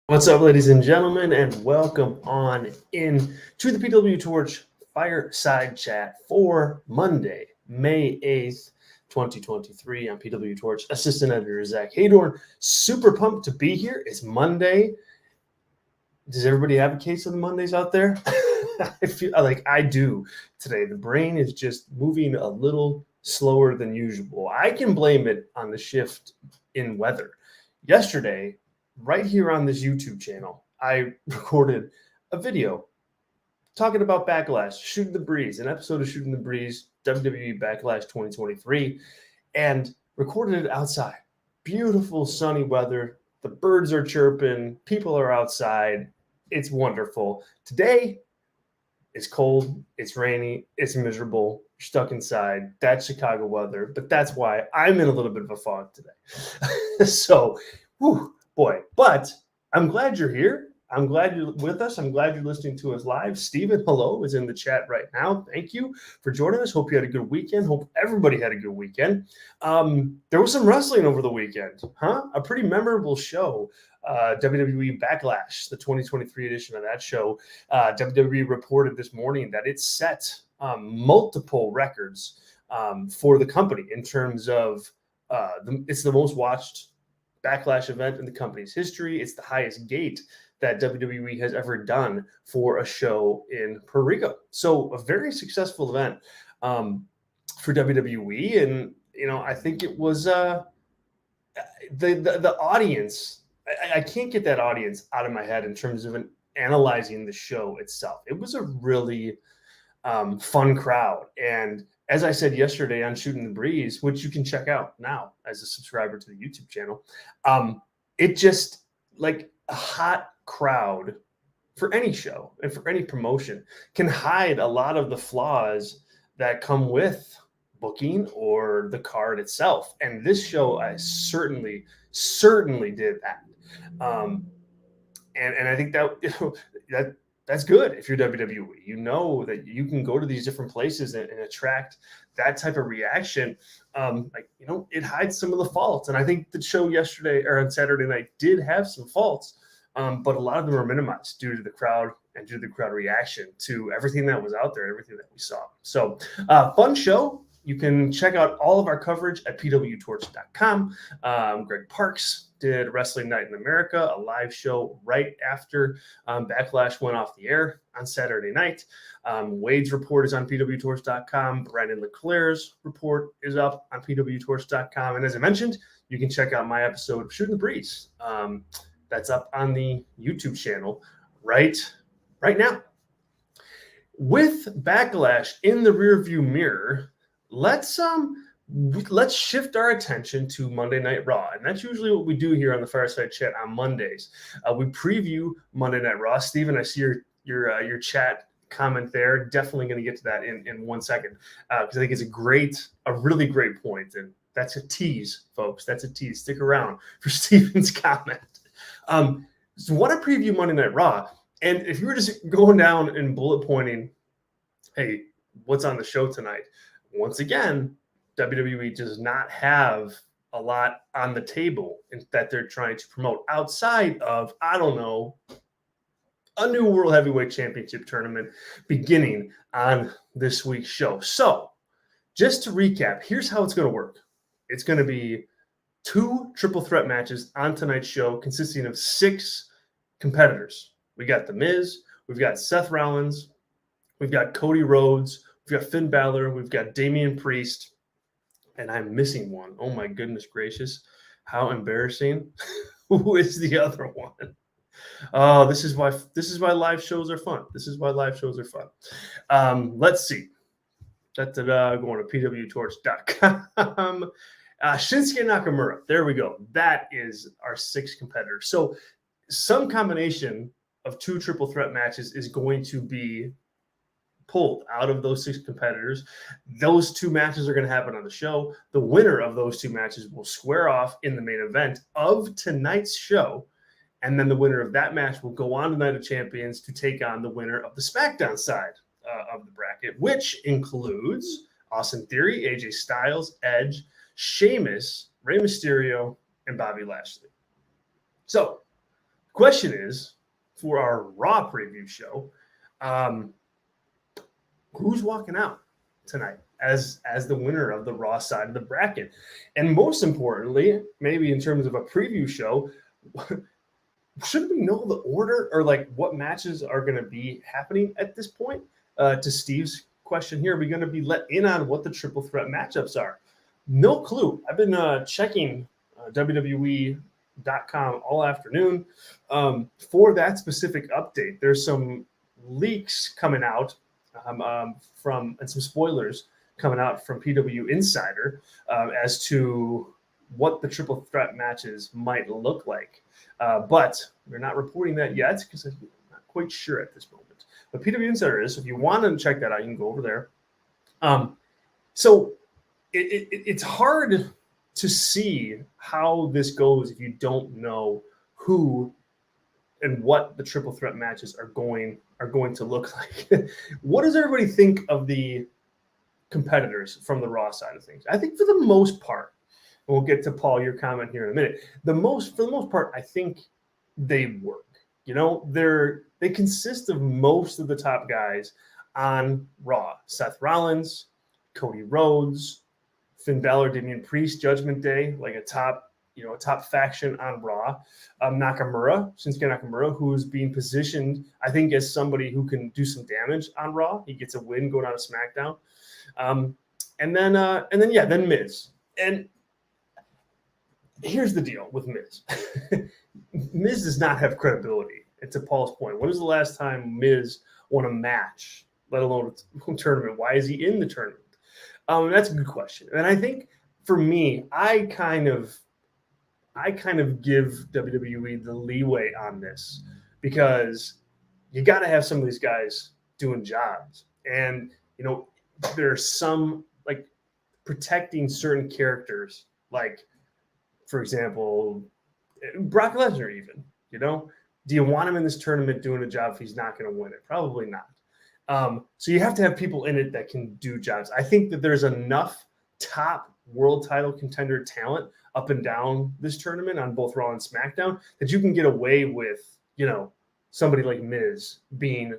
What's up, ladies and gentlemen, and welcome on in to the PWTorch Fireside Chat for Monday, May 8th, 2023. I'm PWTorch Assistant Editor Zach Haydorn. Super pumped to be here. It's Monday. Does everybody have a case of the Mondays out there? I feel like I do today. The brain is just moving a little slower than usual. I can blame it on the shift in weather. Yesterday, right here on this YouTube channel, I recorded a video talking about Backlash, Shooting the Breeze, an episode of Shooting the Breeze, WWE Backlash 2023, and recorded it outside. Beautiful sunny weather. The birds are chirping. People are outside. It's wonderful. Today, it's cold. It's rainy. It's miserable. You're stuck inside. That's Chicago weather, but that's why I'm in a little bit of a fog today. So, whew, boy, but I'm glad you're here. I'm glad you're with us. I'm glad you're listening to us live. Steven, hello, is in the chat right now. Thank you for joining us. Hope you had a good weekend. Hope everybody had a good weekend. There was some wrestling over the weekend, huh? A pretty memorable show. WWE Backlash, the 2023 edition of that show. WWE reported this morning that it set multiple records for the company in terms of it's the most watched Backlash event in the company's history. It's the highest gate that WWE has ever done for a show in Puerto Rico. So a very successful event for WWE. And, I think it was the audience. I can't get that audience out of my head in terms of analyzing the show itself. It was a really fun crowd. And as I said yesterday on Shooting the Breeze, which you can check out now as a subscriber to the YouTube channel, it just like a hot crowd for any show and for any promotion can hide a lot of the flaws that come with booking or the card itself. And this show, I certainly did that. And I think that that's good if you're WWE. You know that you can go to these different places and attract that type of reaction. It hides some of the faults. And I think the show yesterday or on Saturday night did have some faults, but a lot of them are minimized due to the crowd and due to the crowd reaction to everything that was out there, everything that we saw. So fun show. You can check out all of our coverage at PWTorch.com. Greg Parks did Wrestling Night in America, a live show right after Backlash went off the air on Saturday night. Wade's report is on PWTorch.com. Brandon LeClaire's report is up on PWTorch.com. And as I mentioned, you can check out my episode of Shooting the Breeze. That's up on the YouTube channel right now. With Backlash in the rearview mirror, let's shift our attention to Monday Night Raw, and that's usually what we do here on the Fireside Chat on Mondays. We preview Monday Night Raw. Steven, I see your chat comment there. Definitely going to get to that in 1 second because I think it's a really great point, and that's a tease, folks. That's a tease. Stick around for Steven's comment. So want to preview Monday Night Raw, and if you were just going down and bullet pointing, hey, what's on the show tonight? Once again, WWE does not have a lot on the table that they're trying to promote outside of, a new World Heavyweight Championship tournament beginning on this week's show. So just to recap, here's how it's going to work. It's going to be 2 triple threat matches on tonight's show consisting of 6 competitors. We got The Miz, we've got Seth Rollins, we've got Cody Rhodes, we've got Finn Balor, we've got Damian Priest, and I'm missing one. Oh my goodness gracious. How embarrassing. Who is the other one? Oh, this is why live shows are fun. Let's see. Going to PWTorch.com. Shinsuke Nakamura. There we go. That is our 6th competitor. So some combination of 2 triple threat matches is going to be pulled out of those 6 competitors. Those 2 matches are going to happen on the show. The winner of those 2 matches will square off in the main event of tonight's show. And then the winner of that match will go on to Night of Champions to take on the winner of the SmackDown side of the bracket, which includes Austin Theory, AJ Styles, Edge, Sheamus, Rey Mysterio, and Bobby Lashley. So Question is, for our Raw preview show, who's walking out tonight as the winner of the Raw side of the bracket? And most importantly, maybe in terms of a preview show, should we know the order or like what matches are going to be happening at this point? To Steve's question here, are we going to be let in on what the triple threat matchups are? No clue. I've been checking WWE.com all afternoon for that specific update. There's some leaks coming out from and some spoilers coming out from PW Insider as to what the triple threat matches might look like. But we're not reporting that yet because I'm not quite sure at this moment. But PW Insider is, so if you want to check that out, you can go over there. So it's hard to see how this goes if you don't know who and what the triple threat matches are going to look like. What does everybody think of the competitors from the Raw side of things? I think for the most part, and we'll get to Paul, your comment here in a minute. For the most part, I think they work. You know, they consist of most of the top guys on Raw. Seth Rollins, Cody Rhodes, Finn Balor, Damian Priest, Judgment Day, like a top faction on Raw. Shinsuke Nakamura, who's being positioned, I think, as somebody who can do some damage on Raw. He gets a win going on to SmackDown. And then Miz. And here's the deal with Miz. Miz does not have credibility. And to Paul's point, when was the last time Miz won a match, let alone a tournament? Why is he in the tournament? That's a good question. And I think for me, I kind of give WWE the leeway on this because you got to have some of these guys doing jobs. And, you know, there's some like protecting certain characters, like, for example, Brock Lesnar even, you know, do you want him in this tournament doing a job if he's not going to win it? Probably not. So you have to have people in it that can do jobs. I think that there's enough top world title contender talent up and down this tournament on both Raw and SmackDown that you can get away with, you know, somebody like Miz being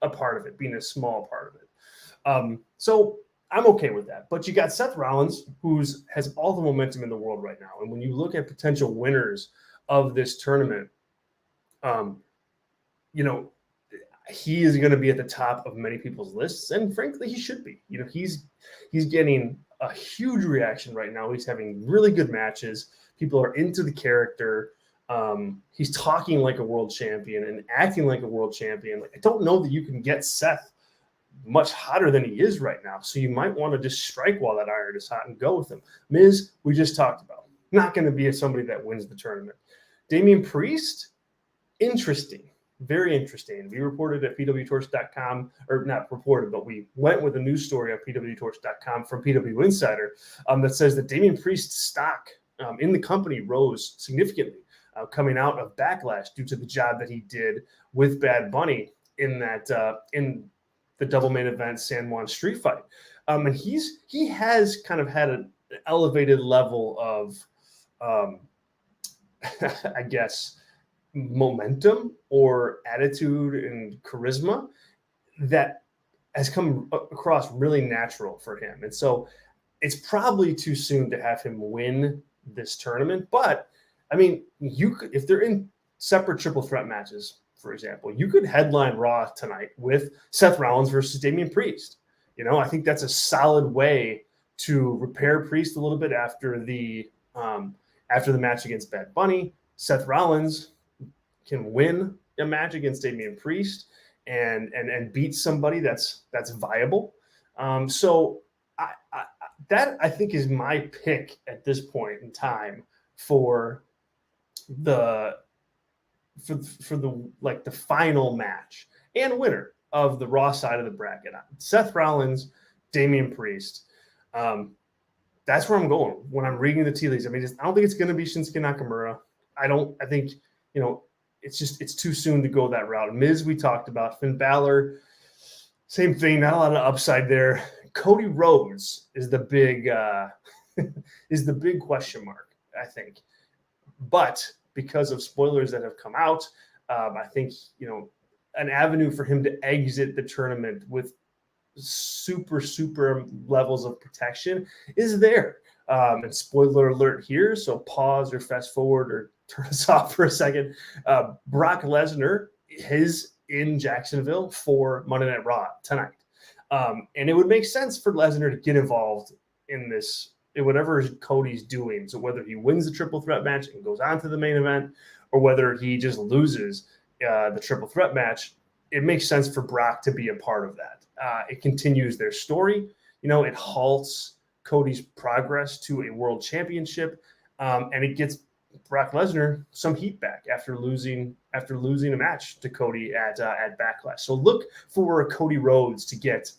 a part of it, being a small part of it. So I'm okay with that. But you got Seth Rollins, who has all the momentum in the world right now. And when you look at potential winners of this tournament, you know, he is going to be at the top of many people's lists. And frankly, he should be. You know, he's getting a huge reaction right now. He's having really good matches. People are into the character. He's talking like a world champion and acting like a world champion. Like, I don't know that you can get Seth much hotter than he is right now. So you might want to just strike while that iron is hot and go with him. Miz, we just talked about, not going to be somebody that wins the tournament. Damian Priest, interesting. Very interesting. We reported at PWTorch.com, or not reported, but we went with a news story on PWTorch.com from PW Insider that says that Damian Priest's stock in the company rose significantly coming out of Backlash due to the job that he did with Bad Bunny in that in the double main event San Juan street fight. And he has kind of had an elevated level of, I guess, momentum or attitude and charisma that has come across really natural for him. And so it's probably too soon to have him win this tournament. But I mean, you could, if they're in separate triple threat matches, for example, you could headline Raw tonight with Seth Rollins versus Damian Priest. You know, I think that's a solid way to repair Priest a little bit after the match against Bad Bunny. Seth Rollins can win a match against Damian Priest and beat somebody that's viable. So I think is my pick at this point in time for the like the final match and winner of the Raw side of the bracket. Seth Rollins, Damian Priest. That's where I'm going when I'm reading the tea leaves. I mean, I don't think it's going to be Shinsuke Nakamura. I think, you know, it's too soon to go that route. Miz, we talked about. Finn Balor, same thing. Not a lot of upside there. Cody Rhodes is the big question mark, I think. But because of spoilers that have come out. I think, an avenue for him to exit the tournament with super levels of protection is there. And spoiler alert here, so pause or fast forward or turn us off for a second. Brock Lesnar is in Jacksonville for Monday Night Raw tonight. And it would make sense for Lesnar to get involved in this, in whatever Cody's doing. So whether he wins the triple threat match and goes on to the main event, or whether he just loses the triple threat match, it makes sense for Brock to be a part of that. It continues their story. It halts Cody's progress to a world championship, and it gets Brock Lesnar some heat back after losing a match to Cody at Backlash. So look for Cody Rhodes to get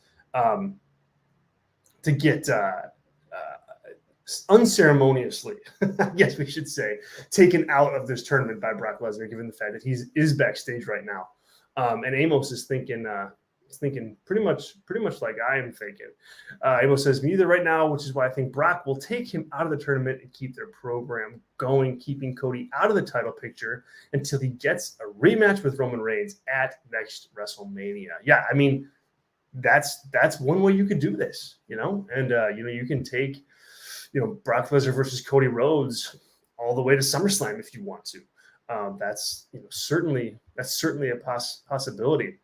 unceremoniously, I guess we should say, taken out of this tournament by Brock Lesnar, given the fact that he is backstage right now. And Amos is thinking pretty much like I am thinking. Amos says, me either right now, which is why I think Brock will take him out of the tournament and keep their program going, keeping Cody out of the title picture until he gets a rematch with Roman Reigns at next WrestleMania. Yeah, I mean, that's one way you could do this, and you can take, Brock Lesnar versus Cody Rhodes all the way to SummerSlam if you want to. That's certainly a possibility.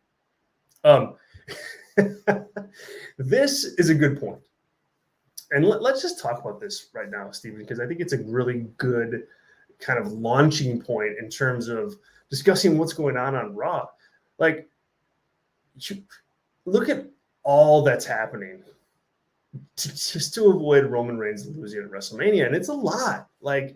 This is a good point. And let's just talk about this right now, Stephen, because I think it's a really good kind of launching point in terms of discussing what's going on Raw. Like, look at all that's happening just to avoid Roman Reigns losing at WrestleMania. And it's a lot. Like,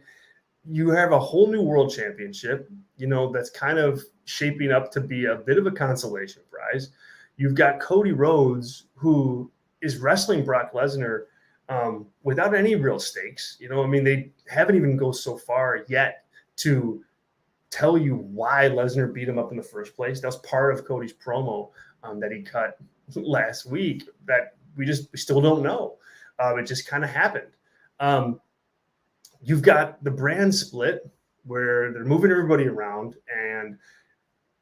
you have a whole new world championship, that's kind of shaping up to be a bit of a consolation prize. You've got Cody Rhodes, who is wrestling Brock Lesnar without any real stakes. They haven't even go so far yet to tell you why Lesnar beat him up in the first place. That was part of Cody's promo that he cut last week that we still don't know. It just kind of happened. You've got the brand split where they're moving everybody around and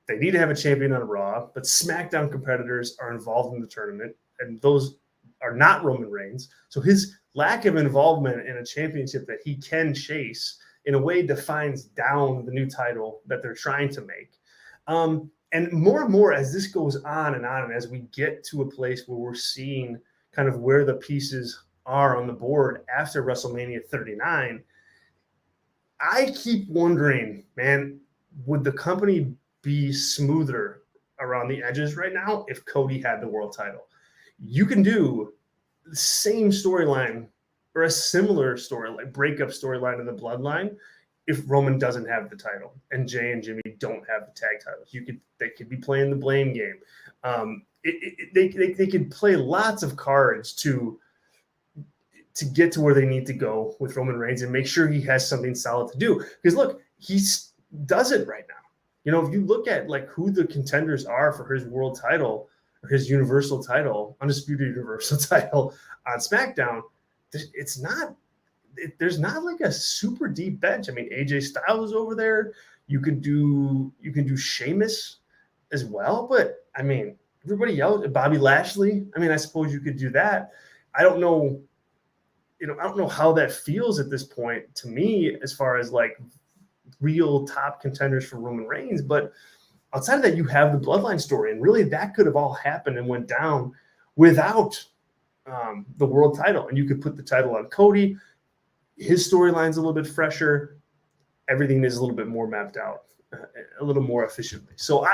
they need to have a champion on Raw, but SmackDown competitors are involved in the tournament, and those are not Roman Reigns. So his lack of involvement in a championship that he can chase in a way defines down the new title that they're trying to make. And more as this goes on, and as we get to a place where we're seeing kind of where the pieces are on the board after WrestleMania 39, I keep wondering, man, would the company be smoother around the edges right now if Cody had the world title? You can do the same storyline or a similar story, like breakup storyline of the Bloodline, if Roman doesn't have the title and Jay and Jimmy don't have the tag titles. They could be playing the blame game. They could play lots of cards to get to where they need to go with Roman Reigns and make sure he has something solid to do. Because look, he does it right now. If you look at like who the contenders are for his world title or his universal title, undisputed universal title on SmackDown, there's not like a super deep bench. I mean, AJ Styles is over there. You can do Sheamus as well, but I mean, everybody else, Bobby Lashley. I mean, I suppose you could do that. I don't know. I don't know how that feels at this point to me as far as like real top contenders for Roman Reigns. But outside of that, you have the Bloodline story. And really that could have all happened and went down without the world title. And you could put the title on Cody. His storyline's a little bit fresher. Everything is a little bit more mapped out, a little more efficiently. So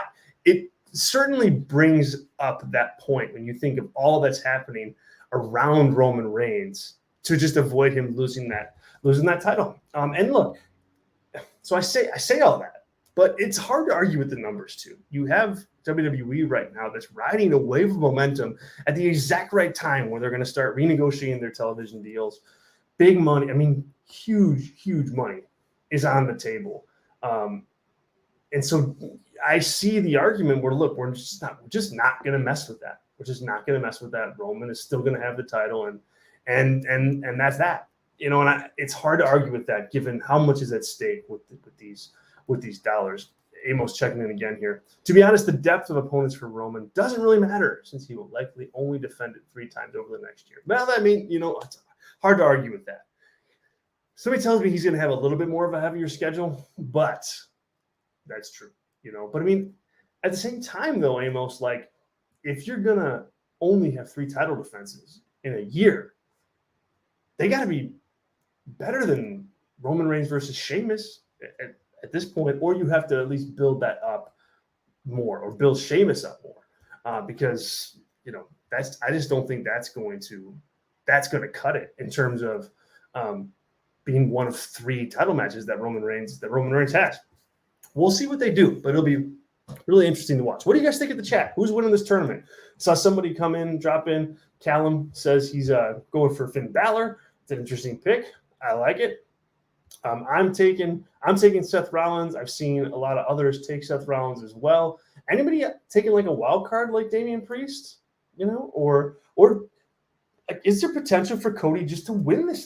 it certainly brings up that point when you think of all that's happening around Roman Reigns to just avoid him losing that title. And look, so I say all that, but it's hard to argue with the numbers too. You have WWE right now that's riding a wave of momentum at the exact right time where they're going to start renegotiating their television deals. Big money. I mean, huge money is on the table. And so I see the argument where, look, we're just not going to mess with that. We're just not going to mess with that. Roman is still going to have the title, and that's that. And it's hard to argue with that given how much is at stake with these dollars. Amos checking in again here. To be honest, the depth of opponents for Roman doesn't really matter since he will likely only defend it 3 times over the next year. Well, I mean, it's hard to argue with that. Somebody tells me he's going to have a little bit more of a heavier schedule, but that's true, But I mean, at the same time, though, Amos, like, if you're going to only have 3 title defenses in a year, they got to be better than Roman Reigns versus Sheamus at this point, or you have to at least build that up more or build Sheamus up more because, I just don't think that's going to cut it in terms of being one of 3 title matches that Roman Reigns has. We'll see what they do, but it'll be really interesting to watch. What do you guys think of the chat? Who's winning this tournament? Saw somebody drop in. Callum says he's going for Finn Balor. It's an interesting pick. I like it. I'm taking Seth Rollins. I've seen a lot of others take Seth Rollins as well. Anybody taking like a wild card like Damian Priest? Or is there potential for Cody just to win this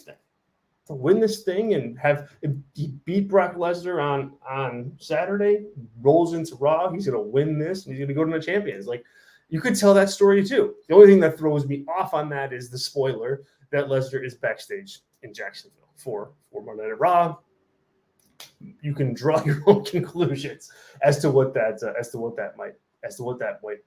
thing? And have he beat Brock Lesnar on Saturday, rolls into Raw, he's going to win this, and he's going to go to the champions. Like, you could tell that story too. The only thing that throws me off on that is the spoiler that Lesnar is backstage in Jacksonville for Monday Night Raw. You can draw your own conclusions as to what that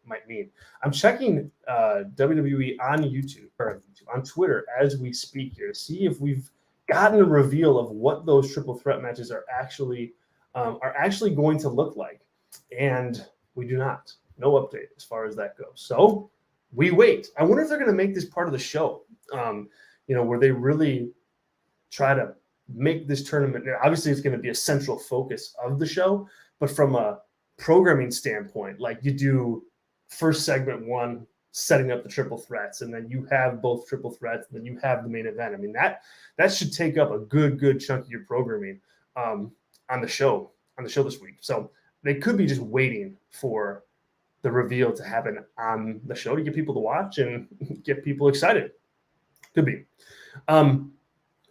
might mean. I'm checking WWE on YouTube or on Twitter as we speak here to see if we've gotten a reveal of what those triple threat matches are actually going to look like, and we do not. No update as far as that goes. So we wait. I wonder if they're going to make this part of the show, where they really try to make this tournament. Obviously, it's going to be a central focus of the show, but from a programming standpoint, like you do first segment 1, setting up the triple threats, and then you have both triple threats, and then you have the main event. I mean, that should take up a good chunk of your programming on the show this week. So they could be just waiting for the reveal to happen on the show to get people to watch and get people excited. Could be.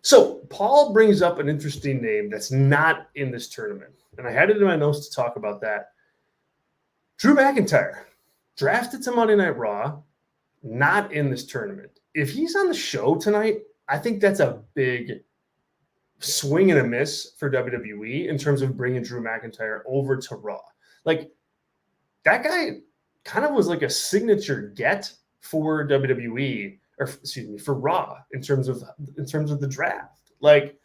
So Paul brings up an interesting name that's not in this tournament, and I had it in my notes to talk about that. Drew McIntyre, drafted to Monday Night Raw, not in this tournament. If he's on the show tonight, I think that's a big swing and a miss for WWE in terms of bringing Drew McIntyre over to Raw. Like, that guy kind of was like a signature get for WWE, or excuse me, for Raw in terms of the draft. Like,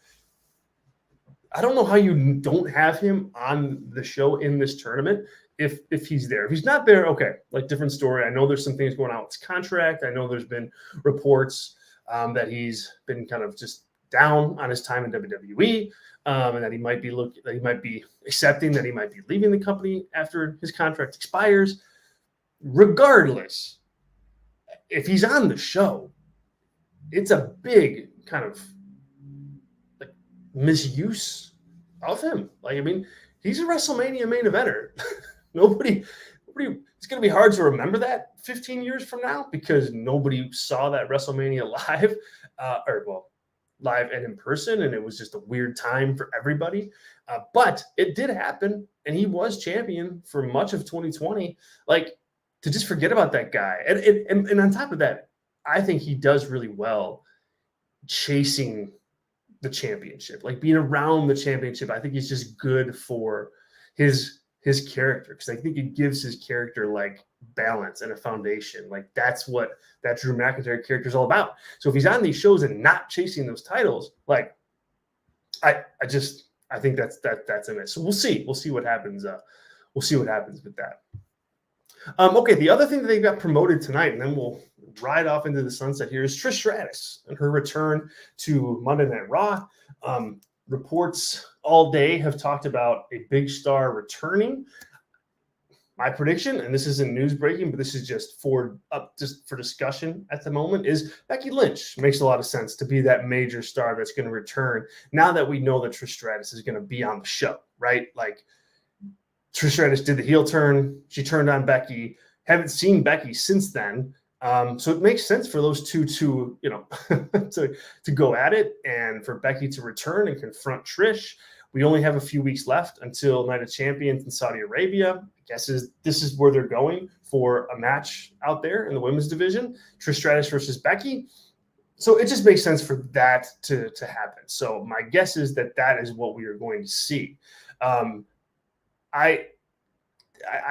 I don't know how you don't have him on the show in this tournament if he's there. If he's not there, okay, like, different story. I know there's some things going on with his contract. I know there's been reports that he's been kind of just down on his time in WWE, and that he might be accepting that he might be leaving the company after his contract expires. Regardless, if he's on the show, it's a big kind of like misuse of him. Like, I mean, he's a WrestleMania main eventer. Nobody. It's going to be hard to remember that 15 years from now because nobody saw that WrestleMania live, live and in person, and it was just a weird time for everybody. But it did happen, and he was champion for much of 2020. Like, to just forget about that guy, and on top of that, I think he does really well chasing the championship, like being around the championship. I think he's just good for his character, because I think it gives his character like balance and a foundation. Like, that's what that Drew McIntyre character is all about. So if he's on these shows and not chasing those titles, like, I think that's a miss. So we'll see what happens. We'll see what happens with that. Okay, the other thing that they got promoted tonight, and then we'll ride off into the sunset here, is Trish Stratus and her return to Monday Night Raw. Reports all day have talked about a big star returning. My prediction, and this isn't news breaking, but this is just for discussion at the moment, is Becky Lynch makes a lot of sense to be that major star that's going to return now that we know that Trish Stratus is going to be on the show, right? Like, Trish Stratus did the heel turn. She turned on Becky. Haven't seen Becky since then. So it makes sense for those two to, to go at it, and for Becky to return and confront Trish. We only have a few weeks left until Night of Champions in Saudi Arabia. I guess this is where they're going for a match out there in the women's division, Trish Stratus versus Becky. So it just makes sense for that to happen. So my guess is that is what we are going to see. I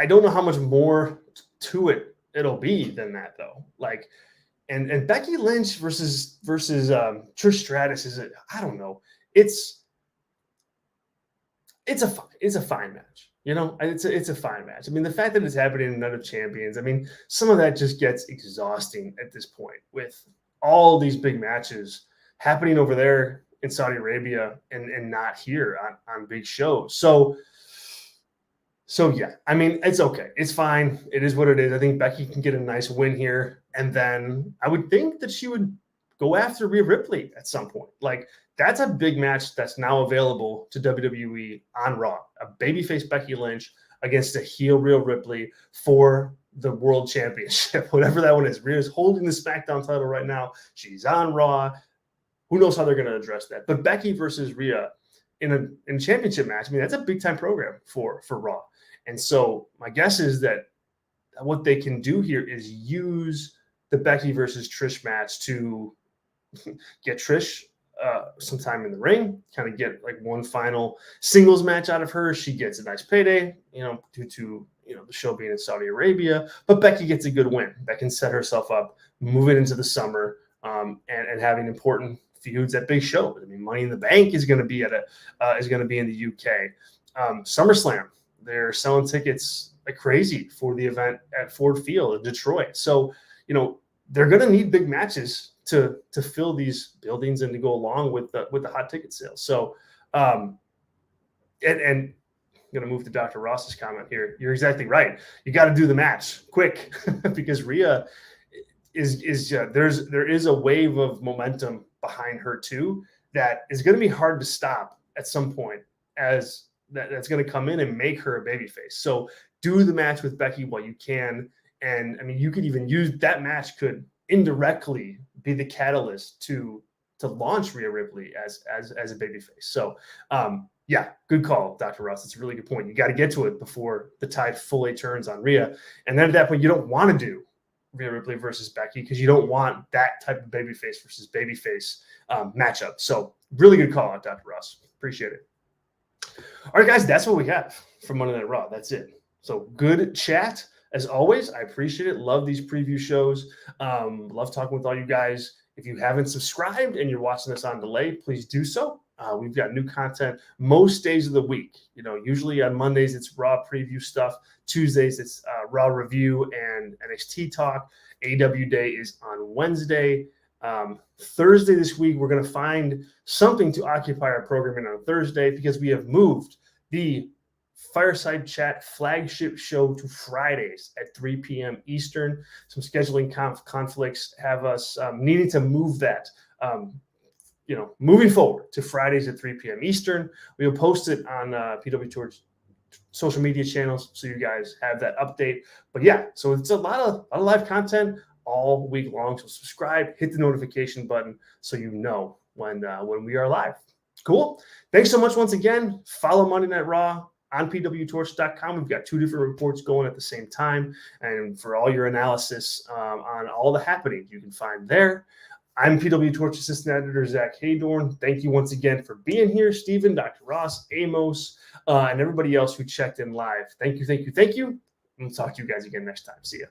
don't know how much more to it'll be than that, though. Like, and Becky Lynch versus Trish Stratus I don't know. It's a fine match. It's a fine match. I mean, the fact that it's happening in Night of Champions, I mean, some of that just gets exhausting at this point with all these big matches happening over there in Saudi Arabia and not here on big shows. So yeah, I mean, it's okay. It's fine. It is what it is. I think Becky can get a nice win here. And then I would think that she would go after Rhea Ripley at some point. Like, that's a big match that's now available to WWE on Raw. A babyface Becky Lynch against a heel Rhea Ripley for the World Championship, whatever that one is. Rhea's holding the SmackDown title right now. She's on Raw. Who knows how they're going to address that? But Becky versus Rhea in a championship match, I mean, that's a big-time program for Raw. And so my guess is that what they can do here is use the Becky versus Trish match to get Trish some time in the ring, kind of get like one final singles match out of her. She gets a nice payday, due to the show being in Saudi Arabia. But Becky gets a good win that can set herself up moving into the summer and having important feuds at big shows. I mean, Money in the Bank is going to be in the UK. SummerSlam, they're selling tickets like crazy for the event at Ford Field in Detroit. So they're going to need big matches to fill these buildings and to go along with the hot ticket sales. So, and I'm going to move to Dr. Ross's comment here. You're exactly right. You got to do the match quick because Rhea there is a wave of momentum behind her too that is going to be hard to stop at some point, as that's going to come in and make her a babyface. So do the match with Becky while you can. And I mean, you could even use that match could indirectly be the catalyst to launch Rhea Ripley as a babyface. So yeah, good call, Dr. Ross. It's a really good point. You got to get to it before the tide fully turns on Rhea. And then at that point, you don't want to do Rhea Ripley versus Becky because you don't want that type of babyface versus babyface matchup. So really good call out, Dr. Ross. Appreciate it. All right, guys, that's what we have from Monday Night Raw. That's it. So good chat. As always, I appreciate it. Love these preview shows. Love talking with all you guys. If you haven't subscribed and you're watching this on delay, please do so. We've got new content most days of the week. Usually on Mondays, it's Raw preview stuff. Tuesdays, it's Raw review and NXT talk. AEW Day is on Wednesday. Thursday this week, we're going to find something to occupy our programming on Thursday because we have moved the Fireside Chat flagship show to Fridays at 3 p.m. Eastern. Some scheduling conflicts have us needing to move that, moving forward to Fridays at 3 p.m. Eastern. We will post it on PWTorch social media channels so you guys have that update. But yeah, so it's a lot of live content all week long. So subscribe, hit the notification button so you know when we are live. Cool. Thanks so much once again. Follow Monday Night Raw on PWTorch.com. We've got two different reports going at the same time. And for all your analysis on all the happenings, you can find there. I'm PWTorch Assistant Editor Zach Haydorn. Thank you once again for being here, Stephen, Dr. Ross, Amos, and everybody else who checked in live. Thank you. And we'll talk to you guys again next time. See ya.